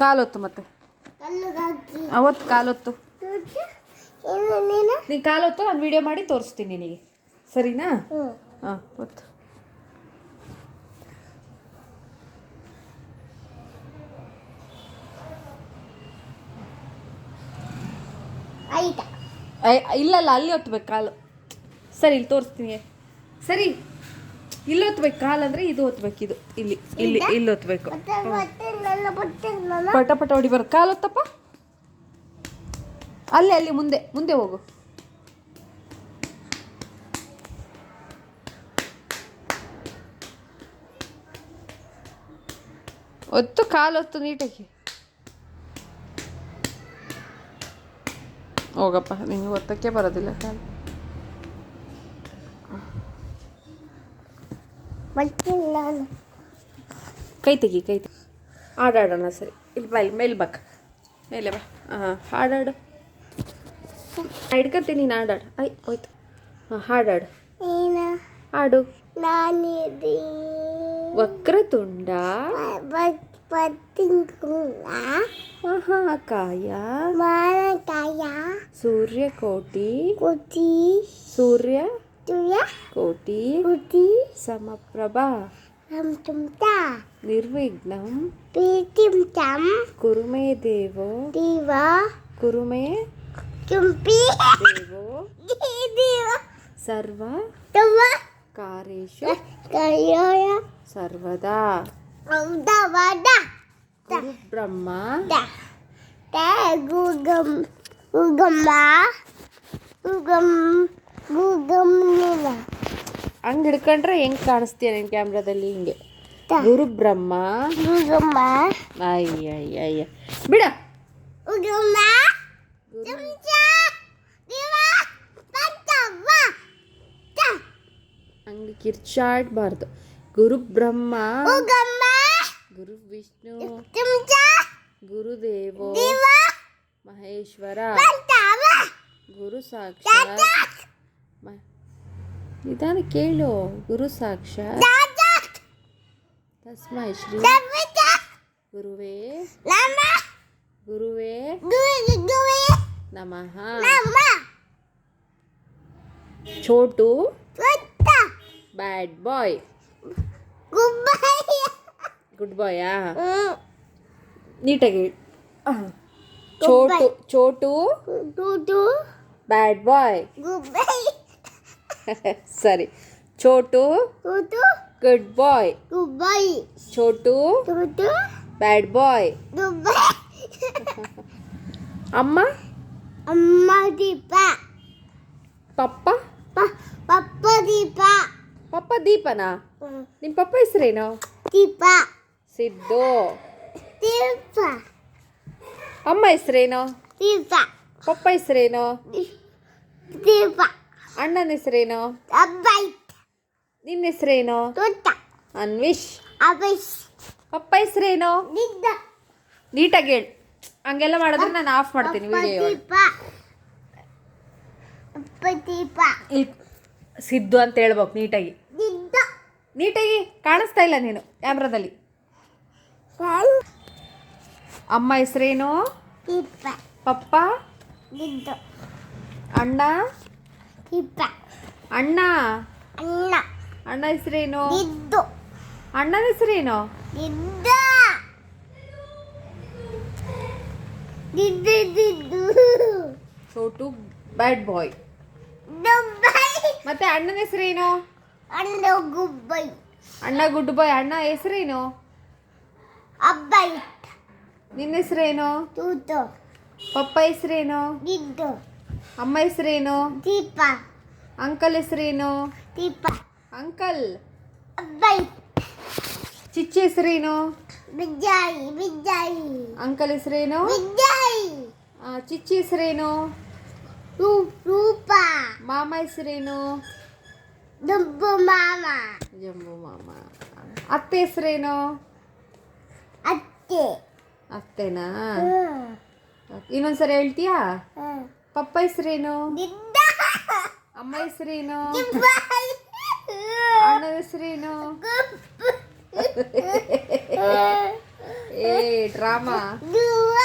ಕಾಲೊತ್ತು ಮತ್ತೆ ಅವತ್ತು ಕಾಲೊತ್ತು ನೀನು ಕಾಲೊತ್ತು ನಾನು ವಿಡಿಯೋ ಮಾಡಿ ತೋರಿಸ್ತೀನಿ ನಿನಗೆ ಸರಿನಾ ಹಾಂ ಒತ್ತು ಇಲ್ಲಲ್ಲ ಅಲ್ಲಿ ಒತ್ತಬೇಕು ಕಾಲು ಸರಿ ಇಲ್ಲಿ ತೋರಿಸ್ತೀನಿ ಸರಿ ಇಲ್ಲಿ ಒತ್ತಬೇಕು ಕಾಲು ಅಂದರೆ ಇದು ಒತ್ತಬೇಕು ಇದು ಇಲ್ಲಿ ಇಲ್ಲಿ ಇಲ್ಲಿ ಒತ್ತಬೇಕು ಪಟ ಪಟ ಹೊಡಿ ಬರ ಕಾಲು ಒತ್ತಪ್ಪ ಅಲ್ಲಿ ಅಲ್ಲಿ ಮುಂದೆ ಮುಂದೆ ಹೋಗು ಒತ್ತು ಕಾಲು ಒತ್ತು ನೀಟಾಗಿ ಹೋಗಪ್ಪ ನಿಂಗೆ ಒತ್ತಕ್ಕೆ ಬರೋದಿಲ್ಲ ಕಾಲು ಕೈ ತೆಗಿ ಹಾಡಾಡೋಣ ಸರಿ ಇಲ್ಲಿ ಬಾ ಇಲ್ಲಿ ಮೇಲೆ ಬಾಕ ಮೇಲೆ ಬಾ ಹಾಂ ಹಾಡಾಡು ಹಿಡ್ಕತ್ತೀನಿ ನೀನು ಹಾಡಾಡು ಹೋಯ್ತು ಹಾಂ ಹಾಡಾಡು ಹಾಡು ವಕ್ರತುಂಡ ಮಹಾಕಾಯ ಸೂರ್ಯಕೋಟಿ ಕೋಟಿ ಸಮಪ್ರಭಾ ನಿರ್ವಿಘ್ನಂ ಕುರು ಮೇ ದೇವೋ ಸರ್ವ ಕಾರ್ಯೇಷು ಸರ್ವದಾ ಗುರು ಬ್ರಹ್ಮ ಹಂಗೆ ಹಿಡ್ಕೊಂಡ್ರೆ ಹೆಂಗೆ ಕಾಣಿಸ್ತೀಯ ನಿನ್ನ ಕ್ಯಾಮ್ರಾದಲ್ಲಿ ಹಿಂಗೆ ಗುರು ಬ್ರಹ್ಮ ಅಯ್ಯ ಬಿಡ ಹಂಗೆ ಕಿರ್ಚಾಡಬಾರ್ದು ಗುರು ಬ್ರಹ್ಮ ಗುರು ವಿಷ್ಣು ಗುರುದೇವೋ ಮಹೇಶ್ವರ ಗುರು ಸಾಕ್ಷಾತ್ ನಿಧಾನ ಕೇಳು ಗುರು ಸಾಕ್ಷಾತ್ ತಸ್ಮೈ ಶ್ರೀ ಗುರುವೇ ನಮಃ ಚೋಟು ಬ್ಯಾಡ್ ಬಾಯ್ ಗುಡ್ ಬಾಯಾ ನೀಟಾಗಿ ಚೋಟು ಬ್ಯಾಡ್ ಬಾಯ್ ಸರಿ ಚೋಟು ಗುಡ್ ಬಾಯ್ ಚೋಟು ಬ್ಯಾಡ್ ಬಾಯ್ ಅಮ್ಮ ದೀಪ ಪಪ್ಪ ದೀಪನಾ ನಿಮ್ಮ ಪಪ್ಪ ಹೆಸರೇನು ದೀಪ ಸಿದ್ದು ದೀಪ ಅಮ್ಮ ಹೆಸರೇನು ದೀಪ ಪಪ್ಪ ಹೆಸರೇನು ದೀಪ ಅಣ್ಣನ ಹೆಸರೇನು ನಿನ್ನ ಹೆಸರೇನು ಅನ್ವಿಶ್ ಪಪ್ಪ ಹೆಸರೇನು ನೀಟಾಗಿ ಹೇಳಿ ಹಂಗೆಲ್ಲ ಮಾಡಿದ್ರೆ ನಾನು ಆಫ್ ಮಾಡ್ತೀನಿ ವಿಡಿಯೋ ಸಿದ್ದು ಅಂತ ಹೇಳ್ಬೇಕು ನೀಟಾಗಿ ಕಾಣಿಸ್ತಾ ಇಲ್ಲ ನೀನು ಕ್ಯಾಮ್ರಾದಲ್ಲಿ ಅಮ್ಮ ಹೆಸರೇನು ಪಪ್ಪ ಅಣ್ಣ ಅಣ್ಣ ಹೆಸರೇನು ಅಣ್ಣನ ಹೆಸರೇನು ಚೋಟು ಬ್ಯಾಡ್ ಬಾಯ್ ಮತ್ತೆ ಅಣ್ಣನ ಹೆಸರೇನು ಅಣ್ಣ ಗುಡ್ ಬಾಯ್ ಅಣ್ಣ ಹೆಸರೇನು ನಿನ್ನ ಹೆಸರೇನು ಪಪ್ಪ ಹೆಸರೇನು ಅಮ್ಮ ಹೆಸರೇನು ಅಂಕಲ್ ಹೆಸರೇನು ಅಂಕಲ್ ಚಿಚ್ಚಿ ಹೆಸರೇನು ಅಂಕಲ್ ಹೆಸರೇನು ಚಿಚ್ಚಿ ಹೆಸರೇನು ಮಾಮ ಹೆಸರೇನು ಜಂಬು ಮಾಮ ಅತ್ತೆ ಹೆಸರೇನು ಅತ್ತೆನಾ ಇನ್ನೊಂದ್ಸರಿ ಹೇಳ್ತೀಯಾ ಪಪ್ಪ ಹೆಸರೇನು ಅಮ್ಮ ಹೆಸರೇನು ಅಣ್ಣನ ಹೆಸರೇನು ಏ ಡ್ರಾಮಾ ದೂರ